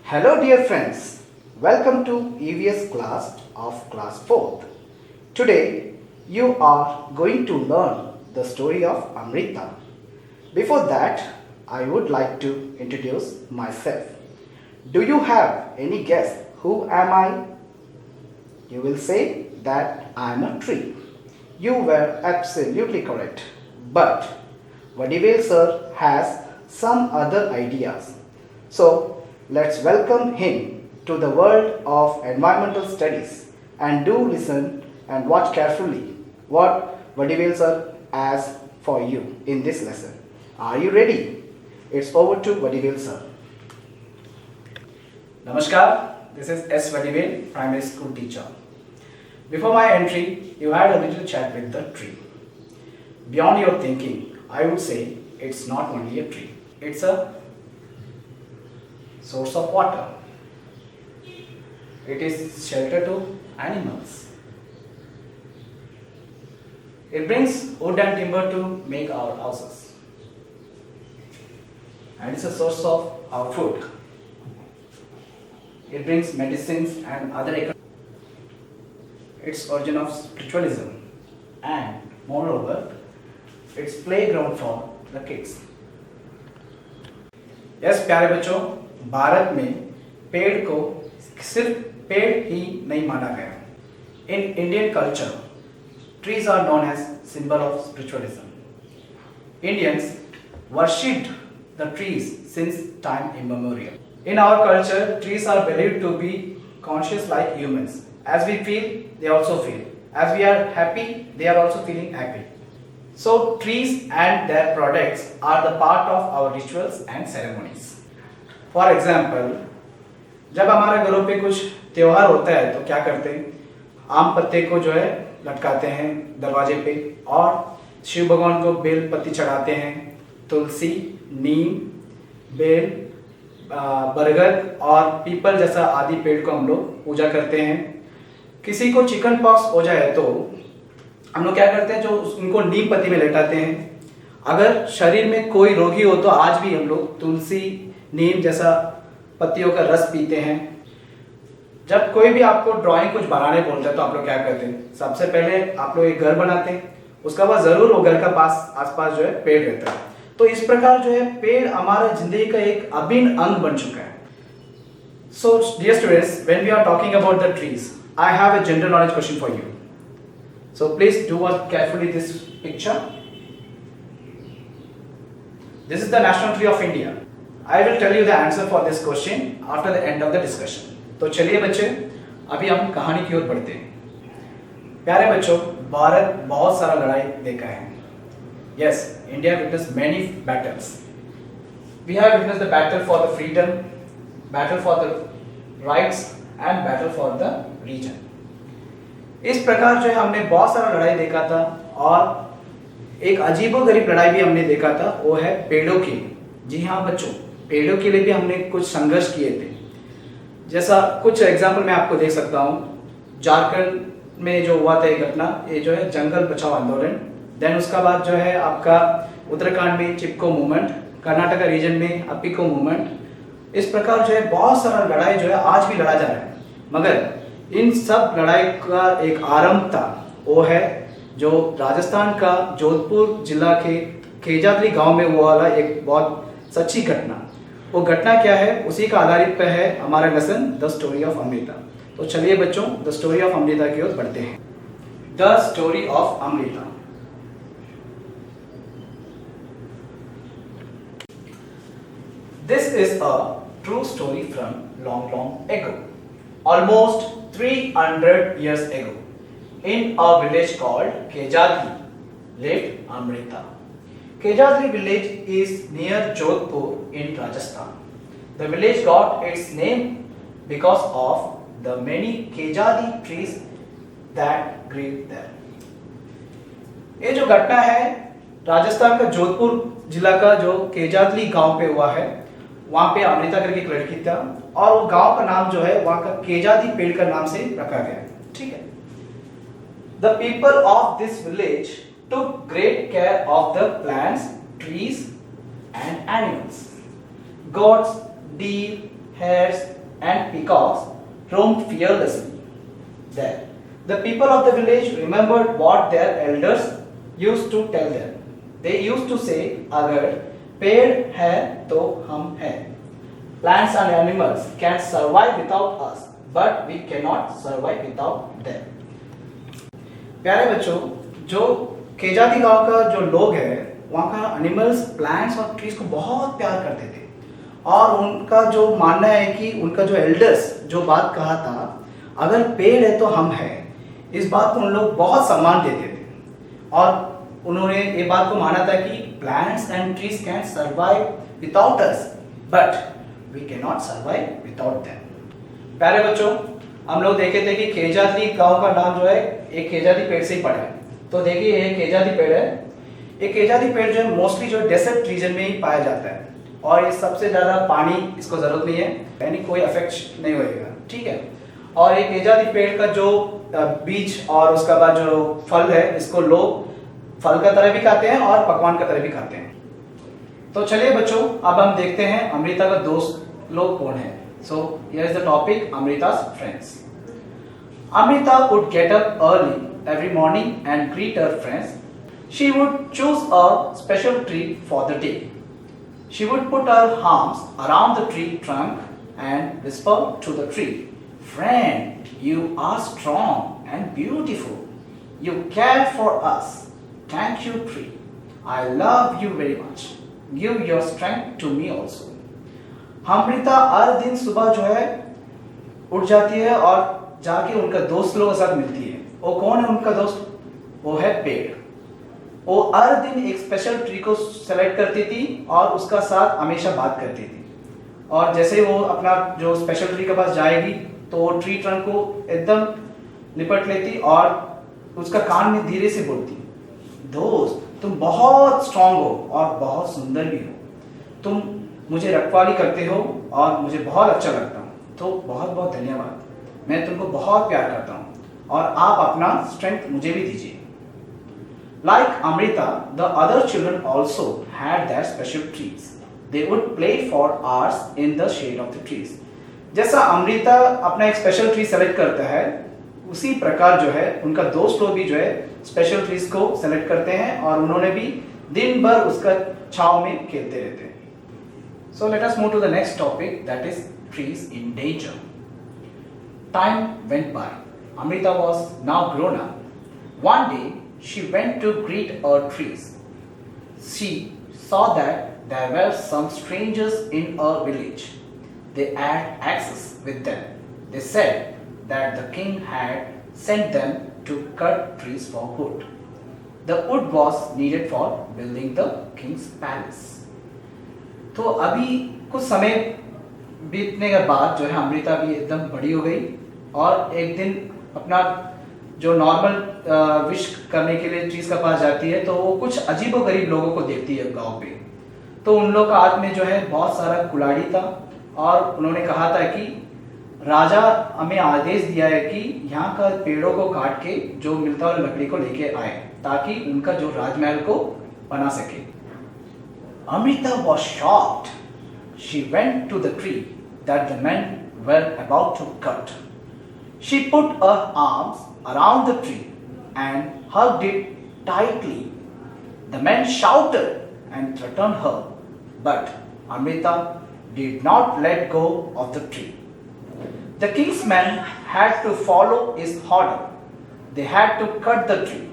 Hello dear friends, welcome to EVS class of class 4th. Today you are going to learn the story of Amrita. Before that, I would like to introduce myself. Do you have any guess who am I? You will say that I am a tree. You were absolutely correct. But Vadivel sir has some other ideas. So let's welcome him to the world of environmental studies and do listen and watch carefully what Vadivel sir has for you in this lesson. Are you ready? It's over to Vadivel sir. Namaskar, this is S. Vadivel, primary school teacher. Before my entry, you had a little chat with the tree. Beyond your thinking, I would say it's not only a tree, it's a source of water. It is shelter to animals. It brings wood and timber to make our houses. And it's a source of our food. It brings medicines and other its origin of spiritualism, and moreover it's playground for the kids. Yes प्यारे बच्चों, भारत में पेड़ को सिर्फ पेड़ ही नहीं माना गया. In Indian culture trees are known as symbol of spiritualism. Indians worshipped the trees since time immemorial. In our culture, trees are believed to be conscious like humans. As we feel, they also feel. As we are happy, they are also feeling happy. So trees and their products are the part of our rituals and ceremonies. For example, जब हमारे घरों पे कुछ त्योहार होता है तो क्या करते हैं? आम पत्ते को जो है लटकाते हैं दरवाजे पे और शिव भगवान को बेल पत्ती चढ़ाते हैं. तुलसी, नीम, बेल, बरगद और पीपल जैसा आदि पेड़ को हम लोग पूजा करते हैं. किसी को चिकन पॉक्स हो जाए तो हम लोग क्या करते हैं, जो उनको नीम पत्ती में लेटाते हैं. अगर शरीर में कोई रोगी हो तो आज भी हम लोग तुलसी, नीम जैसा पत्तियों का रस पीते हैं. जब कोई भी आपको ड्राइंग कुछ बनाने बोलता है तो आप लोग क्या करते हैं? सबसे पहले आप लोग एक घर बनाते हैं, उसका बाद जरूर वो घर का आसपास जो है पेड़ रहता है. तो इस प्रकार जो है पेड़ हमारे जिंदगी का एक अभिन्न अंग बन चुका है. So dear students, when we are talking about the trees, I have a general knowledge question for you. So please do watch carefully this picture. This is the national tree of India. I will tell you the answer for this question after the end of the discussion. तो चलिए बच्चे, अभी हम कहानी की ओर बढ़ते हैं. प्यारे बच्चों, भारत बहुत सारा लड़ाई देखा है. Yes, India witnessed many battles. We have witnessed the battle for the freedom, battle for the rights and battle for the region. इस प्रकार जो है हमने बहुत सारा लड़ाई देखा था और एक अजीबोगरीब लड़ाई भी हमने देखा था, वो है पेड़ों की. जी हाँ बच्चों, पेड़ों के लिए भी हमने कुछ संघर्ष किए थे. जैसा कुछ एग्जाम्पल मैं आपको दे सकता हूँ. झारखंड में जो हुआ था एक घटना, ये जो है जंगल बचाओ आंदोलन. देन उसका बाद जो है आपका उत्तराखंड में चिपको मूवमेंट, कर्नाटका रीजन में अपिको मूवमेंट. इस प्रकार जो है बहुत सारा लड़ाई जो है आज भी लड़ा जा रहा है. मगर इन सब लड़ाई का एक आरंभ था, वो है जो राजस्थान का जोधपुर जिला के केजाद्री गांव में हुआ वाला एक बहुत सच्ची घटना. वो घटना क्या है, उसी का आधारित पे है हमारा lesson the story of Amrita. तो चलिए बच्चों, द स्टोरी ऑफ अमृता की ओर बढ़ते हैं. The story of Amrita. This is a true story from long ago, almost 300 years ago. In a village called Kejadri lived Amrita. Kejadri village is near Jodhpur in Rajasthan. The village got its name because of the many Kejadi trees that grew there. ये जो घटना है राजस्थान का जोधपुर जिला का जो केजाद्री गांव पे हुआ है. वहां पे अमृता करके एक लड़की था और वो गांव का नाम जो है वहां का केजादी पेड़ का नाम से रखा गया. ठीक है. The people of this village took great care of the plants, trees and animals. Goats, deer, hares, and peacocks roamed fearlessly there. The people of the village remembered what their elders used to tell them. They used to say, "अगर पेड़ है तो हम हैं." Plants and animals can survive without us, but we cannot survive without them. प्यारे बच्चों, जो केजादी गांव का जो लोग है, वहाँ का एनिमल्स, प्लांट्स और ट्रीज को बहुत प्यार करते थे और उनका जो मानना है कि उनका जो एल्डर्स जो बात कहा था, अगर पेड़ है तो हम हैं, इस बात को उन लोग बहुत सम्मान देते थे और उन्होंने ये बात को माना था कि plants and trees can survive without us but we can not survive without them. प्यारे बच्चों, हम लोग देखे थे कि केजादी गांव का नाम जो है एक केजादी पेड़ से ही पड़ा है। तो देखिए ये केजादी पेड़ है। ये केजादी पेड़ जो है मोस्टली जो डेजर्ट रीजन में ही पाया जाता है और ये सबसे ज़्यादा पानी इसको ज़रूरत नहीं है, यानी कोई अफेक्ट नहीं होएगा, ठीक है। और ये केजादी पेड़ का जो बीज और उसका बाद जो फल है, इसको लोग फल का तरह भी खाते हैं और पकवान का तरह भी खाते हैं। तो चलिए बच्चों, अब हम देखते हैं अमृता का दोस्त लोग कौन है। So here is the topic, Amrita's friends. Amrita would get up early every morning and greet her friends. She would choose a special tree for the day. She would put her arms around the tree trunk and whisper to the tree, "Friend, you are strong and beautiful. You care for us. Thank you, tree. I love you very much. Give your strength to me also." Amrita हर दिन सुबह जो है उठ जाती है और जाके उनका दोस्त लोगों के साथ मिलती है। वो कौन है उनका दोस्त? वो है पेड़। वो हर दिन एक स्पेशल ट्री को सेलेक्ट करती थी और उसका साथ हमेशा बात करती थी। और जैसे वो अपना जो स्पेशल ट्री के पास जाएगी तो वो ट्री ट्रंक को एकदम लिपट लेती और उसका कान में धीरे से बोलती, "दोस्त, तुम बहुत स्ट्रांग हो और बहुत सुंदर भी हो। तुम मुझे रखवाली करते हो और मुझे बहुत अच्छा लगता हूँ, तो बहुत बहुत धन्यवाद। मैं तुमको बहुत प्यार करता हूँ और आप अपना स्ट्रेंथ मुझे भी दीजिए." Like Amrita, the other children also had their special trees. They would play for hours in the shade of the trees. जैसा अमृता अपना एक स्पेशल ट्री सेलेक्ट करता है, उसी प्रकार जो है उनका दोस्त लोग भी जो है स्पेशल ट्रीज को सेलेक्ट करते हैं और उन्होंने भी दिन भर उसका छांव में खेलते रहते हैं। So let us move to the next topic, that is trees in danger. Time went by. Amrita was now grown up. One day she went to greet her trees. She saw that there were some strangers in her village. They had axes with them. They said that the king had sent them to cut trees for wood. The wood was needed for building the king's palace. तो अभी कुछ समय बीतने के बाद जो है अमृता भी एकदम बड़ी हो गई और एक दिन अपना जो नॉर्मल विश करने के लिए ट्रीज का पास जाती है तो वो कुछ अजीबोगरीब लोगों को देखती है गांव पे। तो उन लोगों का हाथ में जो है बहुत सारा कुल्हाड़ी था और उन्होंने कहा था कि राजा हमें आदेश दिया है कि यहाँ का पेड़ों को काट के जो मिलता है लकड़ी को लेके आए ताकि उनका जो राजमहल को बना सके। Amrita was shocked. She went to the tree that the men were about to cut. She put her arms around the tree and hugged it tightly. The men shouted and threatened her, but Amrita did not let go of the tree. The king's men had to follow his order. They had to cut the tree.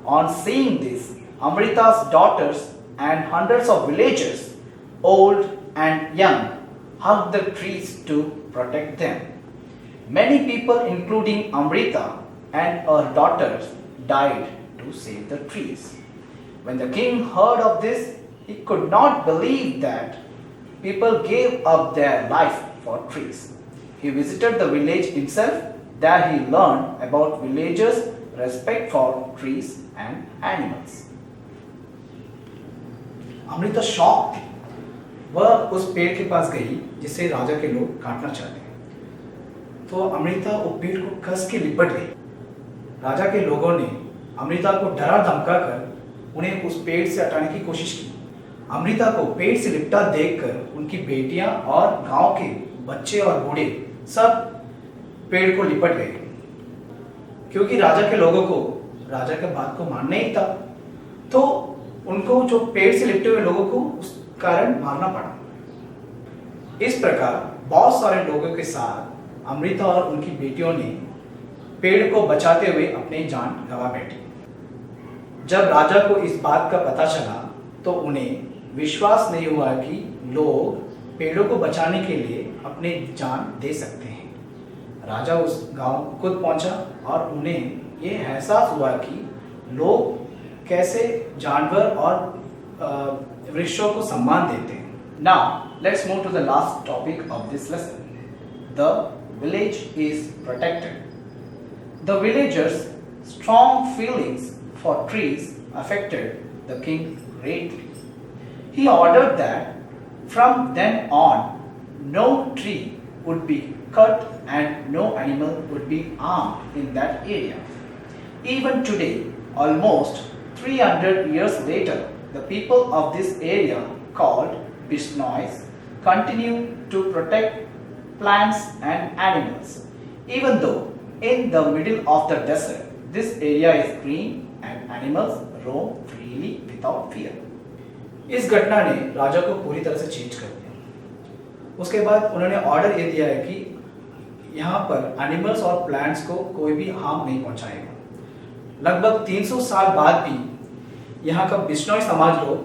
On seeing this, Amrita's daughters and hundreds of villagers, old and young, hugged the trees to protect them. Many people, including Amrita and her daughters, died to save the trees. When the king heard of this, he could not believe that people gave up their life for trees. He visited the village himself. There he learned about villagers' respect for trees and animals. Amrita shock थी। वह उस पेड़ के पास गई जिसे राजा के लोग काटना चाहते हैं। तो अमृता वो पेड़ को कस के लिपट गई। राजा के लोगों ने अमृता को डरा धमका कर उन्हें उस पेड़ से हटाने की कोशिश की। अमृता को पेड़ से लिपटा देखकर उनकी बेटियां और गांव के बच्चे और बूढ़े सब पेड़ को लिपट गए, क्योंकि राजा के लोगों को राजा के बात को मानना ही था, तो उनको जो पेड़ से लिपटे हुए लोगों को उस कारण मारना पड़ा। इस प्रकार बहुत सारे लोगों के साथ अमृता और उनकी बेटियों ने पेड़ को बचाते हुए अपनी जान गंवा बैठी। जब राजा को इस बात का पता चला तो उन्हें विश्वास नहीं हुआ कि लोग पेड़ों को बचाने के लिए अपनी जान दे सकते हैं। राजा उस गांव खुद पहुंचा और उन्हें ये एहसास हुआ कि लोग कैसे जानवर और वृक्षों को सम्मान देते हैं। Now let's move to the last topic of this lesson. The village is protected. The villagers' strong feelings for trees affected the king greatly. He ordered that from then on no tree would be cut and no animal would be harmed in that area. Even today, almost 300 years later, the people of this area called Bishnois continue to protect plants and animals, even though in the middle of the desert, this area is green and animals roam freely without fear. इस घटना ने राजा को पूरी तरह से change कर दिया। उसके बाद उन्होंने ऑर्डर ये दिया है कि यहाँ पर एनिमल्स और प्लांट्स को कोई भी हार्म नहीं पहुँचाएगा। लगभग 300 साल बाद भी यहाँ का बिश्नोई समाज लोग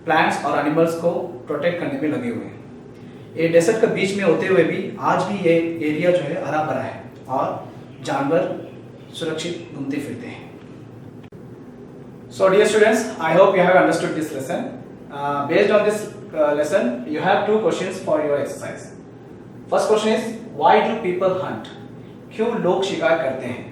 प्लांट्स और एनिमल्स को प्रोटेक्ट करने में लगे हुए हैं। ये डेजर्ट के बीच में होते हुए भी आज भी ये एरिया जो है हरा भरा है और जानवर सुरक्षित घूमते फिरते हैं। So dear students, I hope you have understood this lesson. Based on this lesson, you have two questions for your exercise. First question is, why do people hunt? क्यों लोग शिकार करते हैं?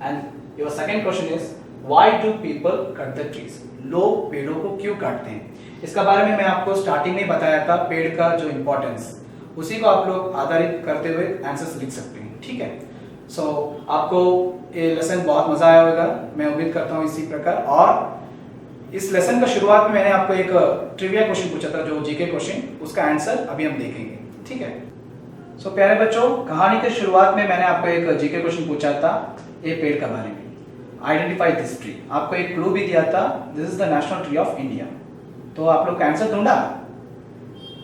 And your second question is, why do people cut the trees? लोग पेड़ों को क्यों काटते हैं? इसका बारे में मैं आपको स्टार्टिंग में बताया था, पेड़ का जो इम्पोर्टेंस, उसी को आप लोग आधारित करते हुए आंसर्स लिख सकते हैं। ठीक है, सो आपको ये लेसन बहुत मजा आया होगा, मैं उम्मीद करता हूँ इसी प्रकार। और इस लेसन का शुरुआत में मैंने आपको एक ट्रिविया क्वेश्चन पूछा था, जो जीके क्वेश्चन, उसका आंसर अभी हम देखेंगे। ठीक है, सो प्यारे बच्चों, कहानी के शुरुआत में मैंने आपको एक जीके क्वेश्चन पूछा था ये पेड़ के बारे में, आइडेंटिफाई दिस ट्री। आपको एक क्लू भी दिया था, this is the national tree of India. तो आप लोग का आंसर ढूंढा?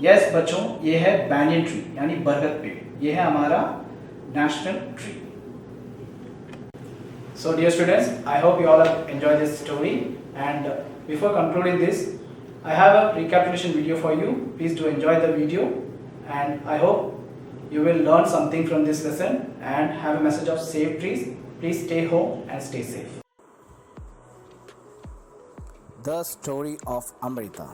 यस बच्चों, ये है बैनियन ट्री यानी बरगद पेड़, ये है हमारा national tree. So dear students, I hope you all have enjoyed this story, and before concluding this, I have a recapitulation video for you. Please do enjoy the video, and I hope you will learn something from this lesson and have a message of save trees. Please stay home and stay safe. The story of Amrita.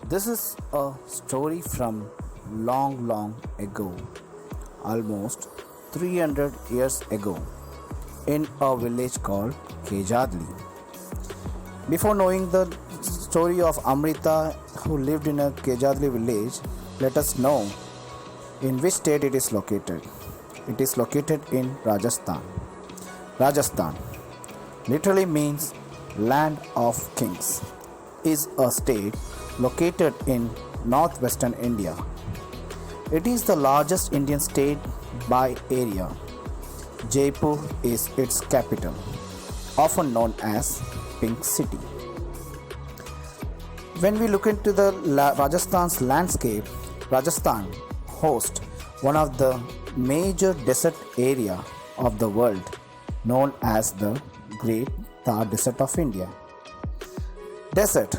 This is a story from long ago, almost 300 years ago, in a village called Kejadli. Before knowing the story of Amrita, who lived in a Kejadli village, let us know in which state it is located. It is located in Rajasthan. Rajasthan literally means land of kings, is a state located in northwestern India. It is the largest Indian state by area. Jaipur is its capital, often known as Pink City. When we look into the Rajasthan's landscape, Rajasthan hosts one of the major desert area of the world, known as the Great Thar Desert of India. Desert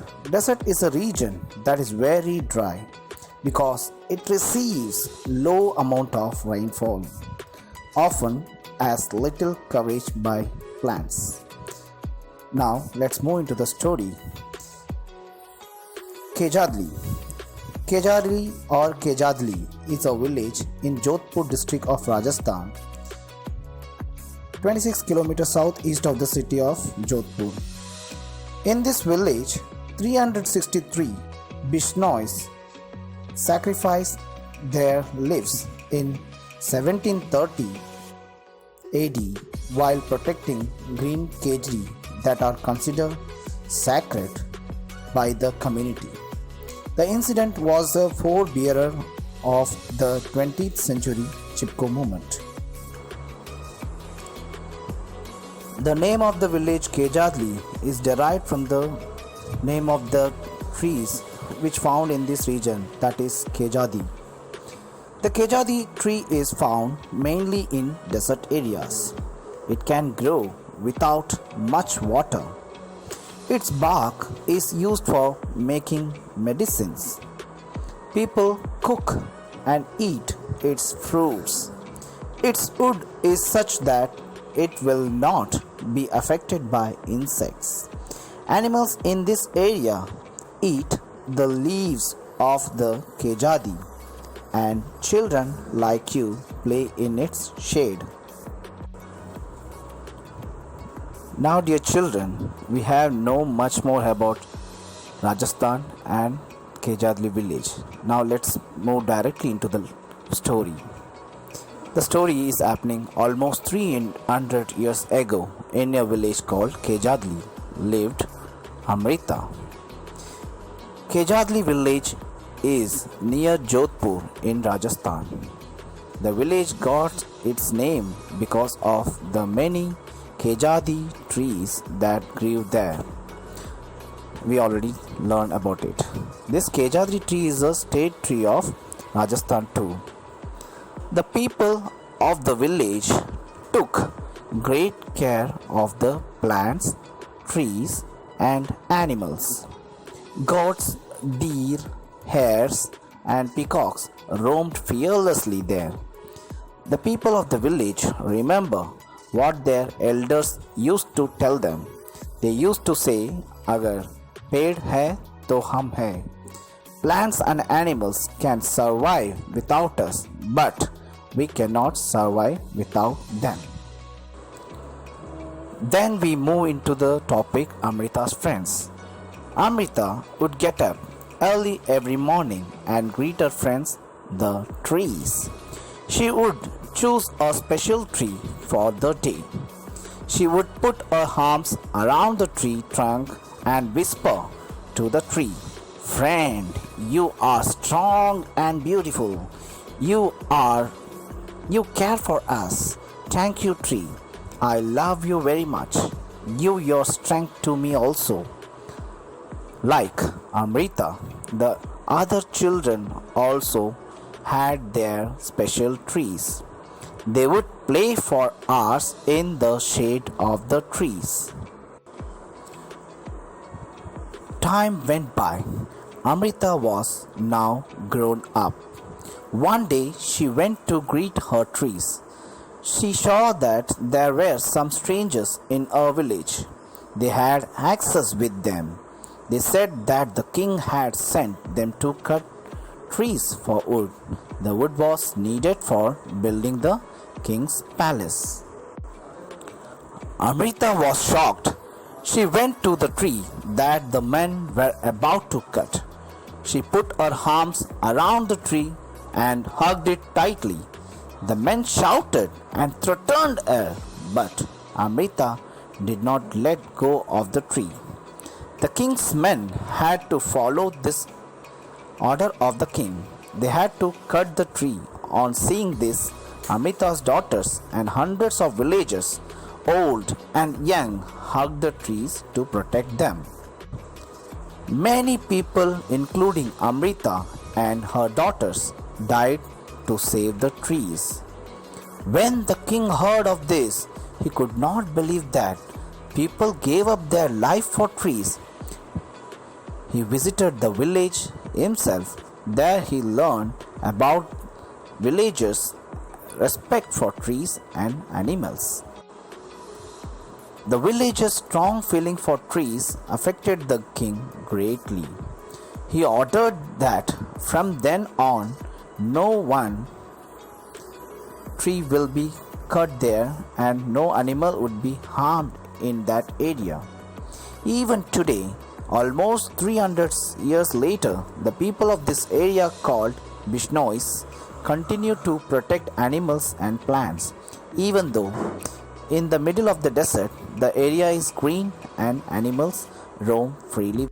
is a region that is very dry because it receives low amount of rainfall, often as little coverage by plants. Now let's move into the story. Kejadli or Kejadli is a village in Jodhpur district of Rajasthan, 26 km southeast of the city of Jodhpur. In this village, 363 Bishnois sacrificed their lives in 1730 AD while protecting green kejri that are considered sacred by the community. The incident was a forebearer of the 20th century Chipko movement. The name of the village Kejadli is derived from the name of the trees which found in this region, that is Kejadi. The Kejadi tree is found mainly in desert areas. It can grow without much water. Its bark is used for making medicines. People cook and eat its fruits. Its wood is such that it will not be affected by insects. Animals in this area eat the leaves of the Kejadi, and children like you play in its shade. Now, dear children, we have known much more about Rajasthan and Kejadli village. Now let's move directly into the story. The story is happening almost 300 years ago. In a village called Kejadli lived Amrita. Kejadli village is near Jodhpur in Rajasthan. The village got its name because of the many Kejadi trees that grew there. We already learned about it. This Kejadi tree is a state tree of Rajasthan too. The people of the village took great care of the plants, trees, and animals. Goats, deer, hares, and peacocks roamed fearlessly there. The people of the village remember what their elders used to tell them. They used to say, "Agar पेड़ है तो हम हैं." Plants and animals can survive without us, but we cannot survive without them. Then we move into the topic Amrita's friends. Amrita would get up early every morning and greet her friends, the trees. She would choose a special tree for the day. She would put her arms around the tree trunk and whisper to the tree, "Friend, you are strong and beautiful. You care for us. Thank you, tree. I love you very much. Give your strength to me also." Like Amrita, the other children also had their special trees. They would play for hours in the shade of the trees. Time went by. Amrita was now grown up. One day she went to greet her trees. She saw that there were some strangers in her village. They had axes with them. They said that the king had sent them to cut trees for wood. The wood was needed for building the king's palace. Amrita was shocked. She went to the tree that the men were about to cut. She put her arms around the tree and hugged it tightly. The men shouted and threatened her, but Amrita did not let go of the tree. The king's men had to follow this order of the king. They had to cut the tree. On seeing this, Amrita's daughters and hundreds of villagers, old and young, hugged the trees to protect them. Many people, including Amrita and her daughters, died to save the trees. When the king heard of this, he could not believe that people gave up their life for trees. He visited the village himself. There he learned about villagers' respect for trees and animals. The villagers' strong feeling for trees affected the king greatly. He ordered that from then on no one tree will be cut there and no animal would be harmed in that area. Even today, almost 300 years later, the people of this area called Bishnois continue to protect animals and plants. Even though in the middle of the desert, the area is green and animals roam freely.